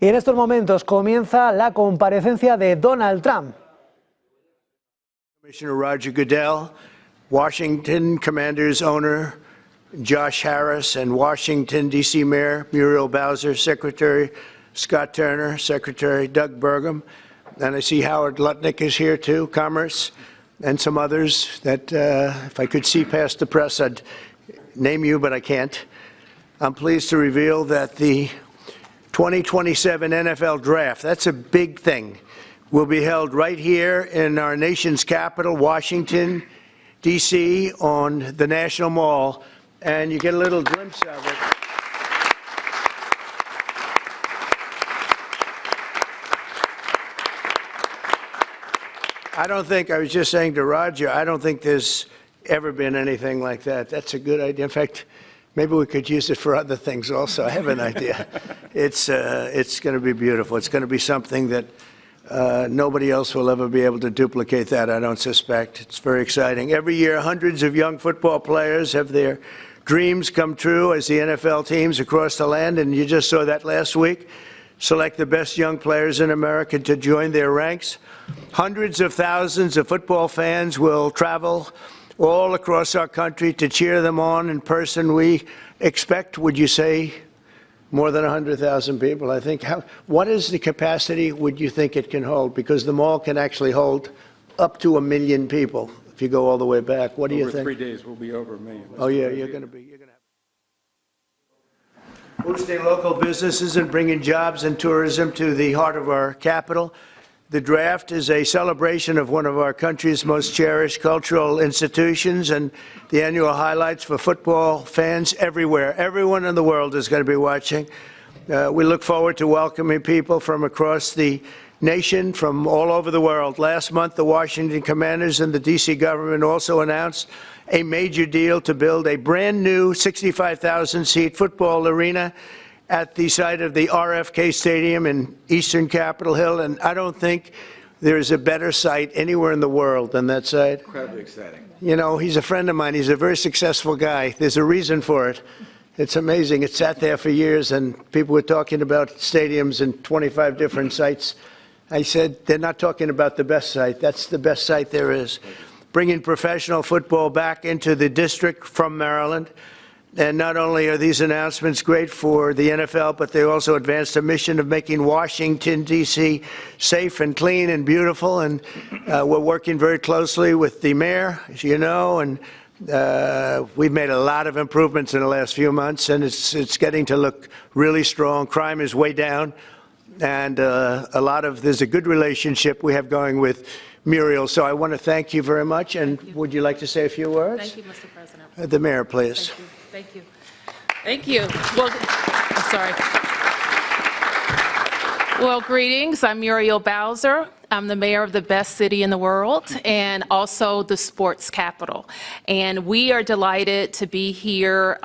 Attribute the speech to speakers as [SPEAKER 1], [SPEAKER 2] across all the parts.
[SPEAKER 1] Y en estos momentos comienza la comparecencia de Donald Trump.
[SPEAKER 2] Commissioner Roger Goodell, Washington Commanders owner Josh Harris, and Washington, D.C. Mayor Muriel Bowser, Secretary Scott Turner, Secretary Doug Burgum, and I see Howard Lutnick is here too, Commerce, and some others that if I could see past the press, I'd name you, but I can't. I'm pleased to reveal that the 2027 NFL Draft, that's a big thing, will be held right here in our nation's capital, Washington, D.C., on the National Mall, and you get a little glimpse of it. I was just saying to Roger, I don't think there's ever been anything like that. That's a good idea. In fact, maybe we could use it for other things also. I have an idea. It's going to be beautiful. It's going to be something that nobody else will ever be able to duplicate that, I don't suspect. It's very exciting. Every year, hundreds of young football players have their dreams come true as the NFL teams across the land, and you just saw that last week, select the best young players in America to join their ranks. Hundreds of thousands of football fans will travel all across our country to cheer them on in person. We expect, would you say, more than 100,000 people, I think. What is the capacity would you think it can hold? Because the mall can actually hold up to 1 million people if you go all the way back. What do you think?
[SPEAKER 3] Over 3 days, we'll be over 1 million.
[SPEAKER 2] Oh, yeah, you're going to have boosting local businesses and bringing jobs and tourism to the heart of our capital. The draft is a celebration of one of our country's most cherished cultural institutions and the annual highlights for football fans everywhere. Everyone in the world is going to be watching. We look forward to welcoming people from across the nation, from all over the world. Last month, the Washington Commanders and the D.C. government also announced a major deal to build a brand new 65,000-seat football arena at the site of the RFK Stadium in eastern Capitol Hill, and I don't think there is a better site anywhere in the world than that site.
[SPEAKER 3] Incredibly exciting.
[SPEAKER 2] You know, he's a friend of mine. He's a very successful guy. There's a reason for it. It's amazing. It sat there for years, and people were talking about stadiums in 25 different sites. I said, they're not talking about the best site. That's the best site there is. Bringing professional football back into the district from Maryland. And not only are these announcements great for the NFL, but they also advance the mission of making Washington, D.C. safe and clean and beautiful. And we're working very closely with the mayor, as you know, and we've made a lot of improvements in the last few months, and it's getting to look really strong. Crime is way down, and there's a good relationship we have going with Muriel. So I want to thank you very much. And would you like to say a few words?
[SPEAKER 4] Thank you, Mr. President.
[SPEAKER 2] The mayor, please.
[SPEAKER 4] Thank you. Thank you. Well, I'm sorry. Well, greetings. I'm Muriel Bowser. I'm the mayor of the best city in the world and also the sports capital. And we are delighted to be here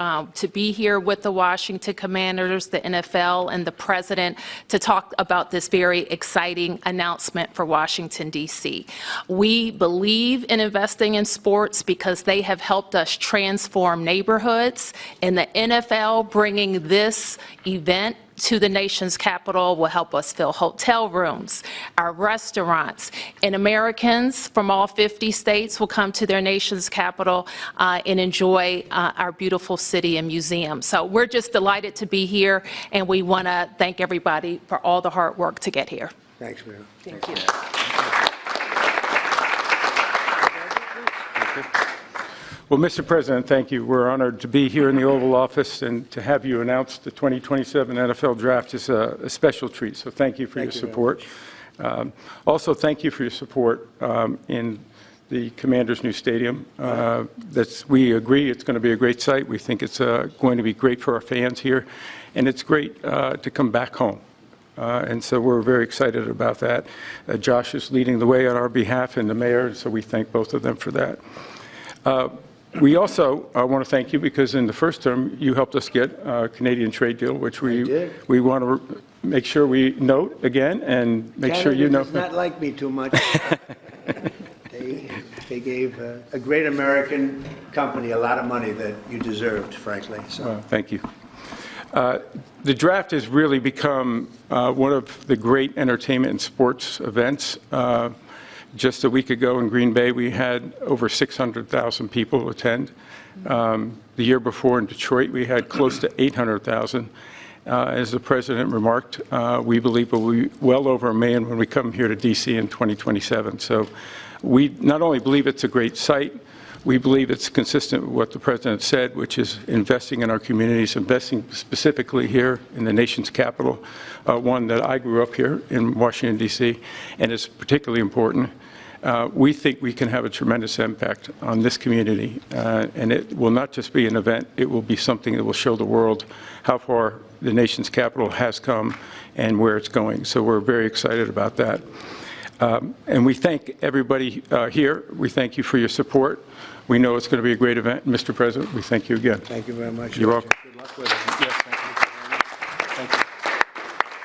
[SPEAKER 4] with the Washington Commanders, the NFL, and the president to talk about this very exciting announcement for Washington, D.C. We believe in investing in sports because they have helped us transform neighborhoods, and the NFL bringing this event to the nation's capital will help us fill hotel rooms, our restaurants, and Americans from all 50 states will come to their nation's capital and enjoy our beautiful city and museum. So we're just delighted to be here, and we want to thank everybody for all the hard work to get here.
[SPEAKER 2] Thanks, Mayor.
[SPEAKER 4] Thank you.
[SPEAKER 3] Well, Mr. President, thank you. We're honored to be here in the Oval Office, and to have you announce the 2027 NFL Draft is a special treat. So thank you for your support. Also, thank you for your support in the Commanders' new stadium. We agree it's going to be a great site. We think it's going to be great for our fans here, and it's great to come back home. And so we're very excited about that. Josh is leading the way on our behalf, and the mayor, so we thank both of them for that. We also want to thank you because in the first term you helped us get a Canadian trade deal, which we want to make sure we note again and make sure you know.
[SPEAKER 2] Canada does not like me too much. They gave a great American company a lot of money that you deserved, frankly. So.
[SPEAKER 3] Thank you. The draft has really become one of the great entertainment and sports events. Just a week ago in Green Bay, we had over 600,000 people attend. The year before in Detroit, we had close to 800,000. As the President remarked, we believe we'll be well over 1 million when we come here to D.C. in 2027. So we not only believe it's a great site, we believe it's consistent with what the President said, which is investing in our communities, investing specifically here in the nation's capital, one that I grew up here in Washington, D.C., and is particularly important. We think we can have a tremendous impact on this community, and it will not just be an event, it will be something that will show the world how far the nation's capital has come and where it's going. So we're very excited about that. And we thank everybody here. We thank you for your support. We know it's going to be a great event. Mr. President, we thank you again.
[SPEAKER 2] Thank you very much.
[SPEAKER 3] You're welcome.
[SPEAKER 2] Good luck with it.
[SPEAKER 3] Yes, thank you.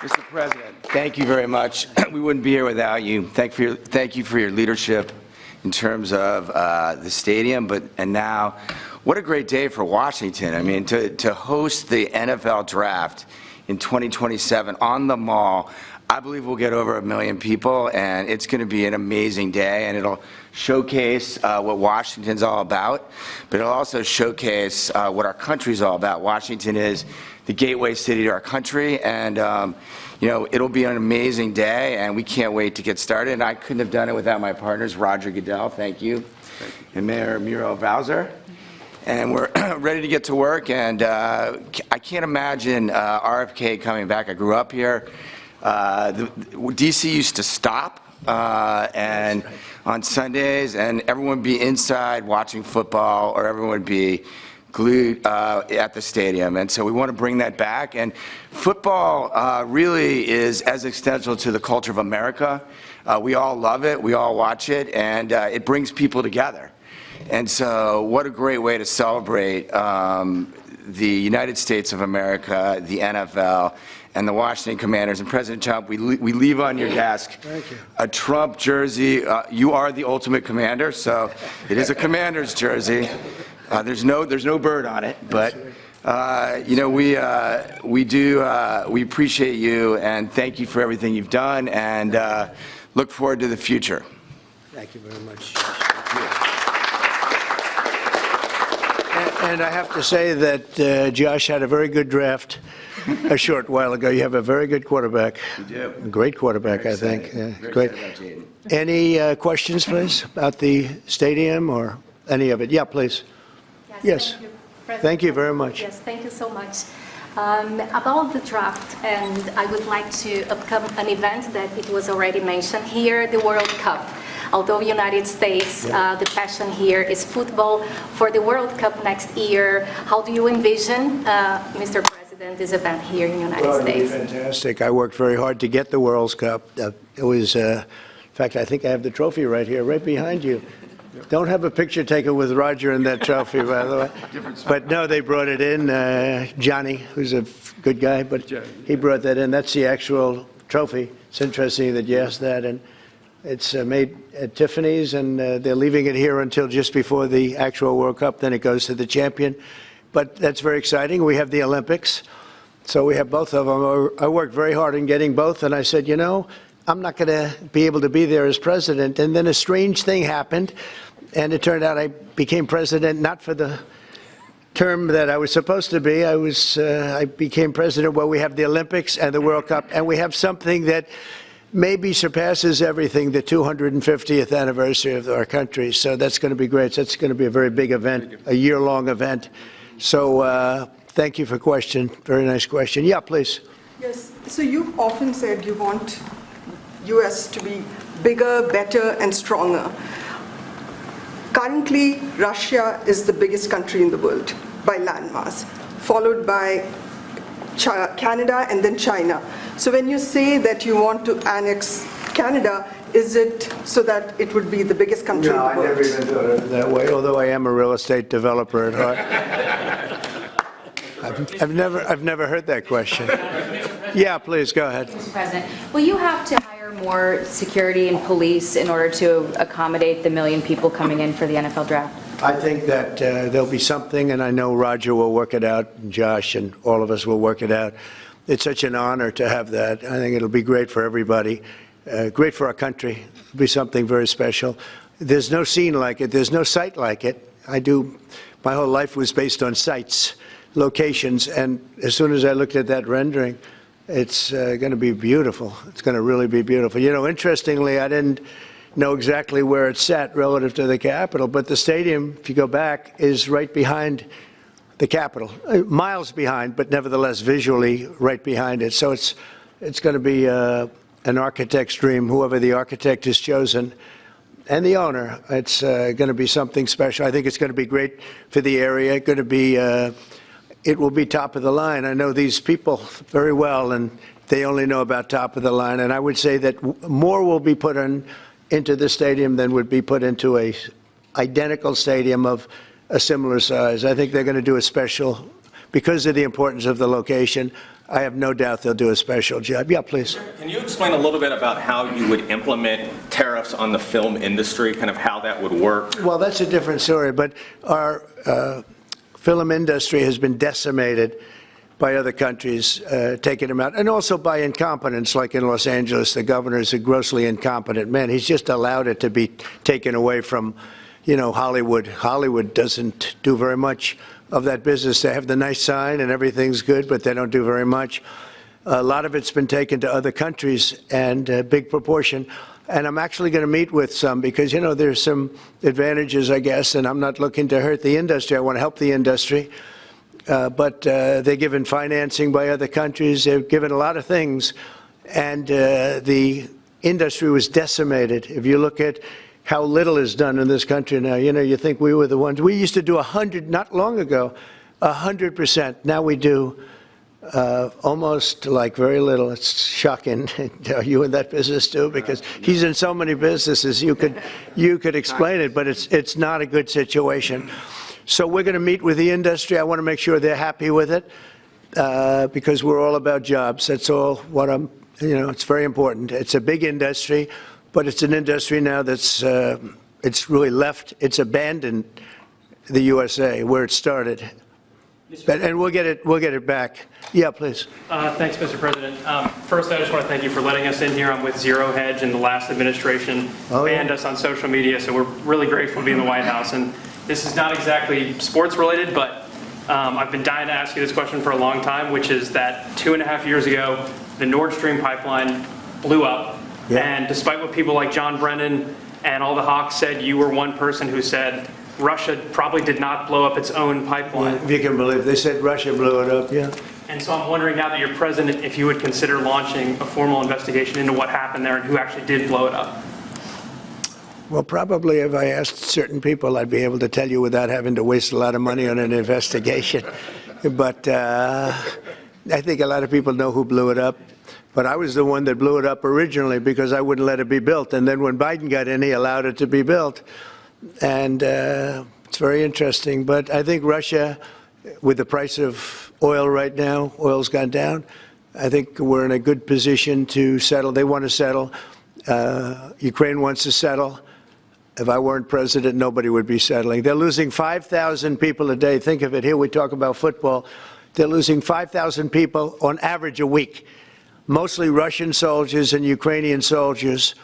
[SPEAKER 5] Mr. President, thank you very much. We wouldn't be here without you. Thank you for your leadership in terms of the stadium, and now, what a great day for Washington. I mean, to host the NFL draft in 2027 on the Mall. I believe we'll get over 1 million people, and it's going to be an amazing day, and it'll showcase what Washington's all about, but it'll also showcase what our country's all about. Washington is the gateway city to our country, and you know, it'll be an amazing day, and we can't wait to get started. And I couldn't have done it without my partners, Roger Goodell, thank you, and Mayor Muriel Bowser. And we're ready to get to work, and I can't imagine RFK coming back. I grew up here. DC used to stop and on Sundays, and everyone would be inside watching football, or everyone would be glued at the stadium. And so we want to bring that back. And football really is as essential to the culture of America. We all love it. We all watch it, and it brings people together. And so what a great way to celebrate the United States of America, the NFL, and the Washington Commanders. And President Trump, we leave on your desk a Trump jersey. You are the ultimate commander, so it is a Commander's jersey. There's no bird on it, but you know, we appreciate you, and thank you for everything you've done, and look forward to the future.
[SPEAKER 2] Thank you very much. And I have to say that Josh had a very good draft a short while ago. You have a very good quarterback.
[SPEAKER 5] You do.
[SPEAKER 2] A great quarterback, I think. Great. Any questions, please, about the stadium or any of it? Yeah, please. Yes. Thank you very much.
[SPEAKER 6] Yes, thank you so much. About the draft, and I would like to upcome an event that it was already mentioned here, the World Cup. Although United States, the passion here is football. For the World Cup next year, how do you envision, Mr. President, this event here in the United States?
[SPEAKER 2] It would be fantastic. I worked very hard to get the World Cup. It was, in fact, I think I have the trophy right here, right behind you. Don't have a picture taken with Roger and that trophy, by the way. But no, they brought it in. Johnny, who's a good guy, but he brought that in. That's the actual trophy. It's interesting that you asked that. And it's made at Tiffany's, and they're leaving it here until just before the actual World Cup. Then it goes to the champion. But that's very exciting. We have the Olympics. So we have both of them. I worked very hard in getting both, and I said, you know, I'm not going to be able to be there as president. And then a strange thing happened, and it turned out I became president not for the term that I was supposed to be. I became president while we have the Olympics and the World Cup, and we have something that maybe surpasses everything, the 250th anniversary of our country. So that's going to be great. That's going to be a very big event, a year-long event. So thank you for the question. Very nice question. Yeah, please.
[SPEAKER 7] Yes. So you've often said you want U.S. to be bigger, better, and stronger. Currently, Russia is the biggest country in the world by landmass, followed by Canada and then China. So when you say that you want to annex Canada, is it so that it would be the biggest country in the world?
[SPEAKER 2] No, I never even thought of it that way, although I am a real estate developer at heart. I've never heard that question. Yeah, please, go ahead.
[SPEAKER 8] Mr. President, will you have to hire more security and police in order to accommodate the 1 million people coming in for the NFL draft?
[SPEAKER 2] I think that there'll be something, and I know Roger will work it out, and Josh and all of us will work it out. It's such an honor to have that. I think it'll be great for everybody, great for our country. It'll be something very special. There's no scene like it. There's no site like it. My whole life was based on sites, locations, and as soon as I looked at that rendering, it's going to be beautiful. It's going to really be beautiful. You know, interestingly, I didn't know exactly where it's sat relative to the Capitol, but the stadium, if you go back, is right behind the Capitol, miles behind, but nevertheless visually right behind it. So it's going to be an architect's dream, whoever the architect is chosen, and the owner. It's going to be something special. I think it's going to be great for the area. Going to be, it will be top of the line. I know these people very well, and they only know about top of the line. And I would say that more will be put into the stadium than would be put into a identical stadium of a similar size. I think they're going to do a special, because of the importance of the location. I have no doubt they'll do a special job. Yeah, please.
[SPEAKER 9] Can you explain a little bit about how you would implement tariffs on the film industry, kind of how that would work?
[SPEAKER 2] Well, that's a different story, but our film industry has been decimated by other countries taking them out, and also by incompetence, like in Los Angeles. The governor is a grossly incompetent man. He's just allowed it to be taken away from, you know, Hollywood. Hollywood doesn't do very much of that business. They have the nice sign and everything's good, but they don't do very much. A lot of it's been taken to other countries, and a big proportion. And I'm actually going to meet with some, because, you know, there's some advantages, I guess, and I'm not looking to hurt the industry. I want to help the industry. But they're given financing by other countries. They're given a lot of things, and the industry was decimated. If you look at how little is done in this country now, you know, you think we were the ones. We used to do 100, not long ago, 100%. Now we do almost like very little. It's shocking. Are you in that business too? Because he's in so many businesses. You could explain it, but it's not a good situation. So we're going to meet with the industry. I want to make sure they're happy with it, because we're all about jobs. That's all what you know, it's very important. It's a big industry, but it's an industry now that's, it's really left, it's abandoned the USA, where it started. And we'll get it back. Yeah, please.
[SPEAKER 10] Thanks, Mr. President. First, I just want to thank you for letting us in here. I'm with Zero Hedge, and the last administration banned us on social media, so we're really grateful to be in the White House. And this is not exactly sports related, but I've been dying to ask you this question for a long time, which is that 2.5 years ago, the Nord Stream pipeline blew up. Yeah. And despite what people like John Brennan and all the hawks said, you were one person who said Russia probably did not blow up its own pipeline.
[SPEAKER 2] Yeah, if you can believe, they said Russia blew it up, yeah.
[SPEAKER 10] And so I'm wondering, now that you're president, if you would consider launching a formal investigation into what happened there and who actually did blow it up.
[SPEAKER 2] Well, probably if I asked certain people, I'd be able to tell you without having to waste a lot of money on an investigation. But I think a lot of people know who blew it up. But I was the one that blew it up originally, because I wouldn't let it be built. And then when Biden got in, he allowed it to be built. And it's very interesting. But I think Russia, with the price of oil right now, oil's gone down, I think we're in a good position to settle. They want to settle. Ukraine wants to settle. If I weren't president, nobody would be settling. They're losing 5,000 people a day. Think of it. Here we talk about football. They're losing 5,000 people on average a week, mostly Russian soldiers and Ukrainian soldiers,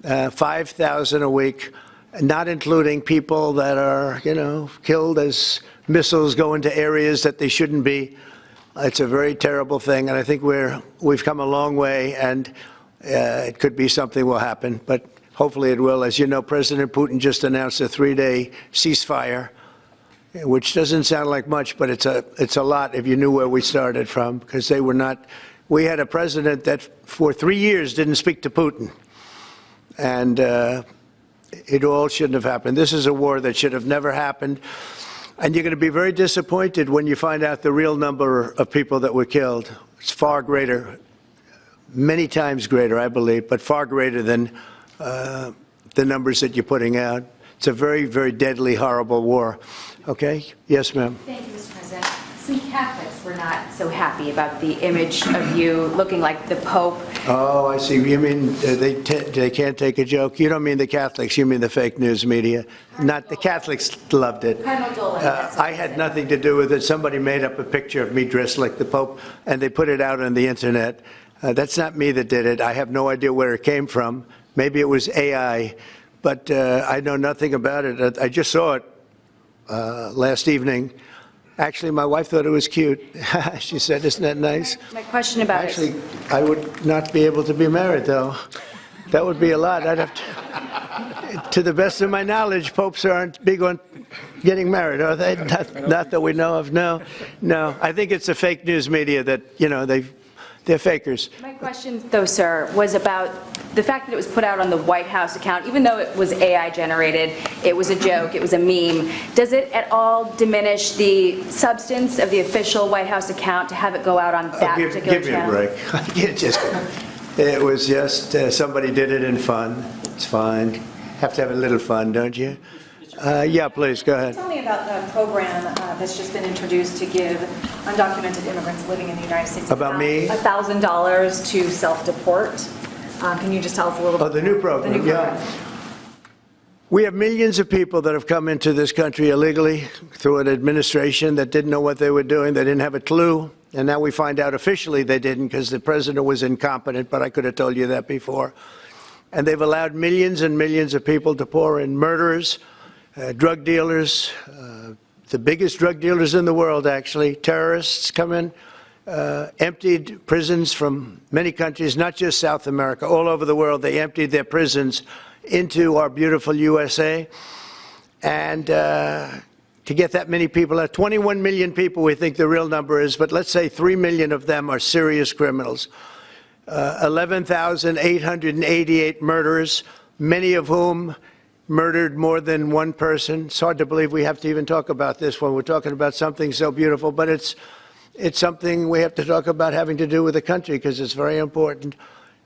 [SPEAKER 2] 5,000 a week, not including people that are, you know, killed as missiles go into areas that they shouldn't be. It's a very terrible thing, and I think we've come a long way, and it could be something will happen, but hopefully it will. As you know, President Putin just announced a 3-day ceasefire, which doesn't sound like much, but it's a lot if you knew where we started from, because they were not. We had a president that for 3 years didn't speak to Putin, and it all shouldn't have happened. This is a war that should have never happened, and you're going to be very disappointed when you find out the real number of people that were killed. It's far greater, many times greater, I believe, but far greater than the numbers that you're putting out. It's a very, very deadly, horrible war. Okay? Yes, ma'am.
[SPEAKER 8] Thank you, Mr. President. Some Catholics were not so happy about the image of you looking like the Pope
[SPEAKER 2] Oh, I see. You mean they can't take a joke? You don't mean the Catholics, you mean the fake news media. Not the Catholics loved it. I had nothing to do with it. Somebody made up a picture of me dressed like the Pope, and they put it out on the internet. That's not me that did it. I have no idea where it came from. Maybe it was AI, but I know nothing about it. I just saw it last evening. Actually, my wife thought it was cute. She said, "Isn't that nice?"
[SPEAKER 8] My question about
[SPEAKER 2] Actually, I would not be able to be married, though. That would be a lot. I'd have to the best of my knowledge, popes aren't big on getting married, are they? Not that we know of. No. I think it's the fake news media that, they're fakers.
[SPEAKER 8] My question, though, sir, was about the fact that it was put out on the White House account. Even though it was AI generated, it was a joke, it was a meme. Does it at all diminish the substance of the official White House account to have it go out on that particular channel?
[SPEAKER 2] Give me a break. It was just somebody did it in fun. It's fine. Have to have a little fun, don't you? Yeah, please, go ahead.
[SPEAKER 11] Tell me about the program that's just been introduced to give undocumented immigrants living in the United States
[SPEAKER 2] About me?
[SPEAKER 11] $1,000 to self-deport. Can you just tell us a little bit?
[SPEAKER 2] Oh, the new program,
[SPEAKER 11] The new program.
[SPEAKER 2] yeah. We have millions of people that have come into this country illegally through an administration that didn't know what they were doing. They didn't have a clue. And now we find out officially they didn't because the president was incompetent, but I could have told you that before. And they've allowed millions and millions of people to pour in. Murderers, drug dealers, the biggest drug dealers in the world, actually, terrorists come in, emptied prisons from many countries, not just South America, all over the world. They emptied their prisons into our beautiful USA. And to get that many people out, 21 million people we think the real number is, but let's say 3 million of them are serious criminals. 11,888 murderers, many of whom murdered more than one person. It's hard to believe we have to even talk about this when we're talking about something so beautiful, but it's something we have to talk about having to do with the country because it's very important.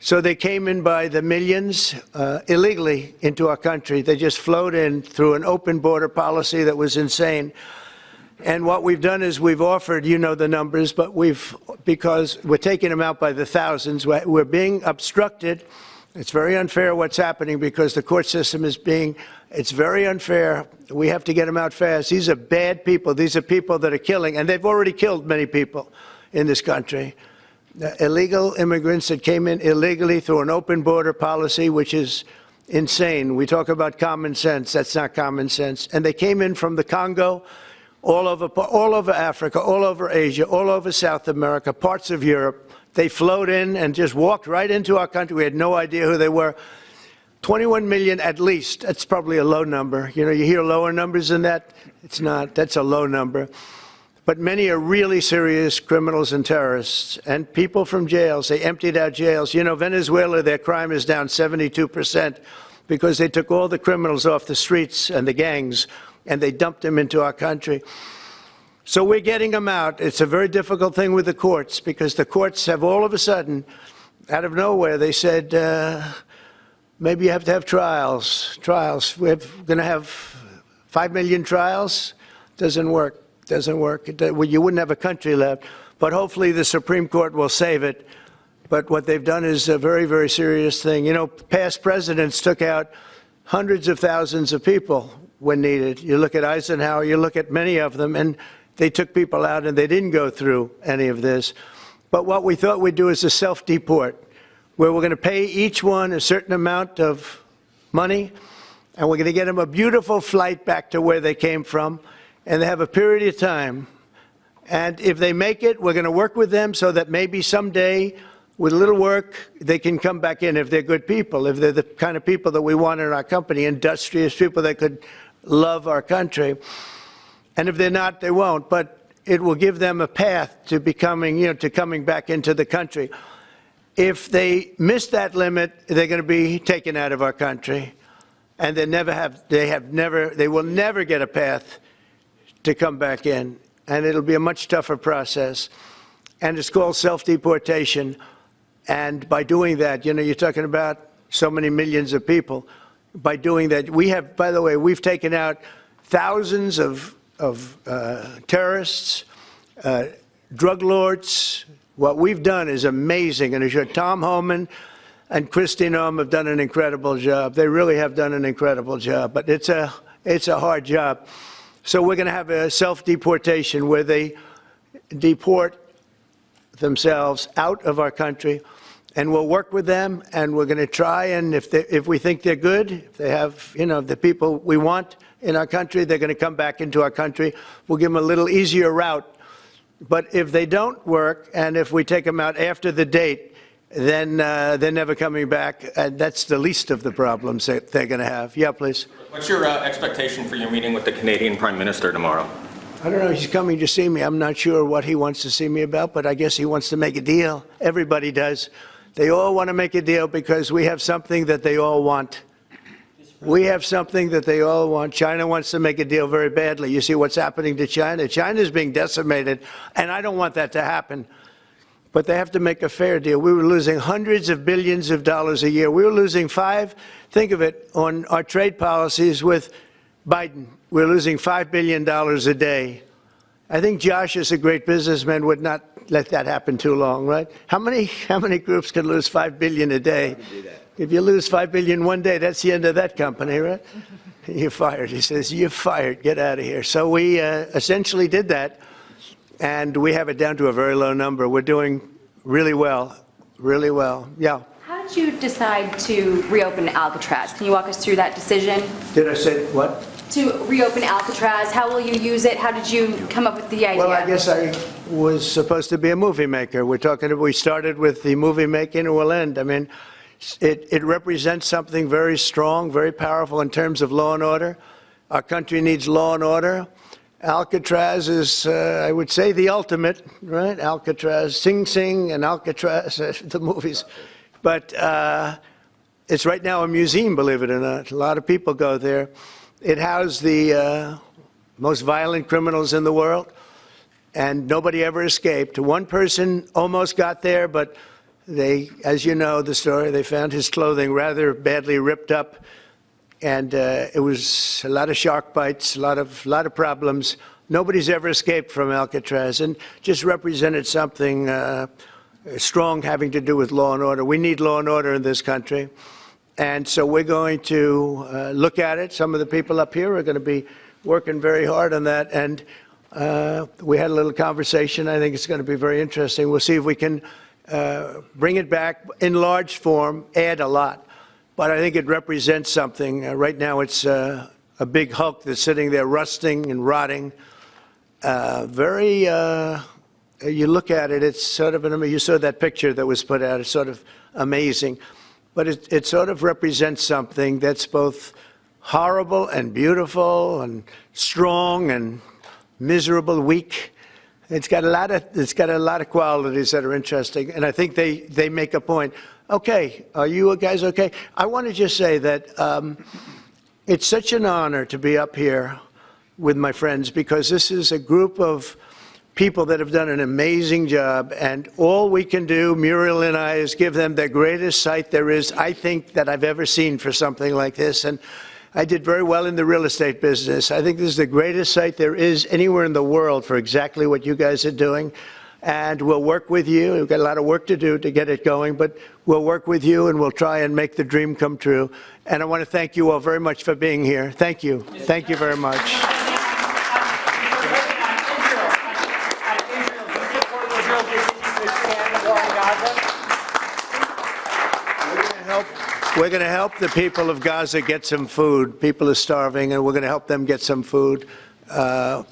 [SPEAKER 2] So they came in by the millions illegally into our country. They just flowed in through an open border policy that was insane. And what we've done is we've offered, you know the numbers, but because we're taking them out by the thousands, we're being obstructed. It's very unfair what's happening because the court system it's very unfair. We have to get them out fast. These are bad people. These are people that are killing, and they've already killed many people in this country. Illegal immigrants that came in illegally through an open border policy, which is insane. We talk about common sense. That's not common sense. And they came in from the Congo, all over Africa, all over Asia, all over South America, parts of Europe. They flowed in and just walked right into our country. We had no idea who they were. 21 million at least. That's probably a low number. You hear lower numbers than that? It's not. That's a low number. But many are really serious criminals and terrorists and people from jails. They emptied out jails. Venezuela, their crime is down 72% because they took all the criminals off the streets and the gangs and they dumped them into our country. So we're getting them out. It's a very difficult thing with the courts because the courts have all of a sudden, out of nowhere, they said, maybe you have to have trials. We're going to have 5 million trials. Doesn't work. You wouldn't have a country left. But hopefully the Supreme Court will save it. But what they've done is a very, very serious thing. Past presidents took out hundreds of thousands of people when needed. You look at Eisenhower, you look at many of them, and they took people out and they didn't go through any of this. But what we thought we'd do is a self-deport, where we're going to pay each one a certain amount of money, and we're going to get them a beautiful flight back to where they came from, and they have a period of time. And if they make it, we're going to work with them so that maybe someday, with a little work, they can come back in if they're good people, if they're the kind of people that we want in our company, industrious people that could love our country. And if they're not, they won't. But it will give them a path to becoming, to coming back into the country. If they miss that limit, they're going to be taken out of our country, and they will never get a path to come back in, and it'll be a much tougher process. And it's called self-deportation. And by doing that, you're talking about so many millions of people. By doing that, by the way, we've taken out thousands of terrorists, drug lords. What we've done is amazing, and I'm sure Tom Homan and Christine Ohm have done an incredible job. They really have done an incredible job, but it's a hard job. So we're going to have a self-deportation where they deport themselves out of our country, and we'll work with them, and we're going to try, and if we think they're good, if they have, the people we want in our country, they're going to come back into our country. We'll give them a little easier route. But if they don't work, and if we take them out after the date, then they're never coming back, and that's the least of the problems that they're going to have. Yeah, please.
[SPEAKER 9] What's your expectation for your meeting with the Canadian Prime Minister tomorrow?
[SPEAKER 2] I don't know. He's coming to see me. I'm not sure what he wants to see me about, but I guess he wants to make a deal. Everybody does. They all want to make a deal because we have something that they all want. We have something that they all want. China wants to make a deal very badly. You see what's happening to China? China is being decimated, and I don't want that to happen. But they have to make a fair deal. We were losing hundreds of billions of dollars a year. We were losing think of it, on our trade policies with Biden. We're losing $5 billion a day. I think Josh, as a great businessman, would not let that happen too long, right? How many groups could lose $5 billion a day? If you lose $5 billion one day, that's the end of that company, right? You're fired. He says, you're fired. Get out of here. So we essentially did that, and we have it down to a very low number. We're doing really well, really well. Yeah.
[SPEAKER 8] How did you decide to reopen Alcatraz? Can you walk us through that decision?
[SPEAKER 2] Did I say what?
[SPEAKER 8] To reopen Alcatraz. How will you use it? How did you come up with the idea?
[SPEAKER 2] Well, I guess I was supposed to be a movie maker. We started with the movie making, and we'll end. I mean, it represents something very strong, very powerful in terms of law and order. Our country needs law and order. Alcatraz is, I would say, the ultimate, right? Alcatraz, Sing Sing and Alcatraz, the movies. But it's right now a museum, believe it or not. A lot of people go there. It housed the most violent criminals in the world, and nobody ever escaped. One person almost got there, but they, as you know the story, they found his clothing rather badly ripped up, and it was a lot of shark bites, a lot of problems. Nobody's ever escaped from Alcatraz, and just represented something strong having to do with law and order. We need law and order in this country, and so we're going to look at it. Some of the people up here are going to be working very hard on that, and we had a little conversation. I think it's going to be very interesting. We'll see if we can bring it back in large form, add a lot. But I think it represents something. Right now it's a big hulk that's sitting there rusting and rotting. You look at it, it's sort of, you saw that picture that was put out, it's sort of amazing. But it sort of represents something that's both horrible and beautiful and strong and miserable, weak. It's got a lot of qualities that are interesting, and I think they make a point. Okay, are you guys okay? I want to just say that it's such an honor to be up here with my friends, because this is a group of people that have done an amazing job, and all we can do, Muriel and I, is give them the greatest sight there is, I think, that I've ever seen for something like this. And I did very well in the real estate business. I think this is the greatest site there is anywhere in the world for exactly what you guys are doing. And we'll work with you. We've got a lot of work to do to get it going, but we'll work with you and we'll try and make the dream come true. And I want to thank you all very much for being here. Thank you. Thank you very much. We're going to help the people of Gaza get some food. People are starving, and we're going to help them get some food. A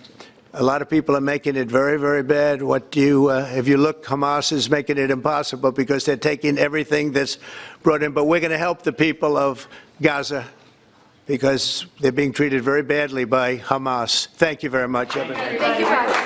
[SPEAKER 2] lot of people are making it very, very bad. If you look, Hamas is making it impossible because they're taking everything that's brought in. But we're going to help the people of Gaza because they're being treated very badly by Hamas. Thank you very much.
[SPEAKER 8] Thank you, President.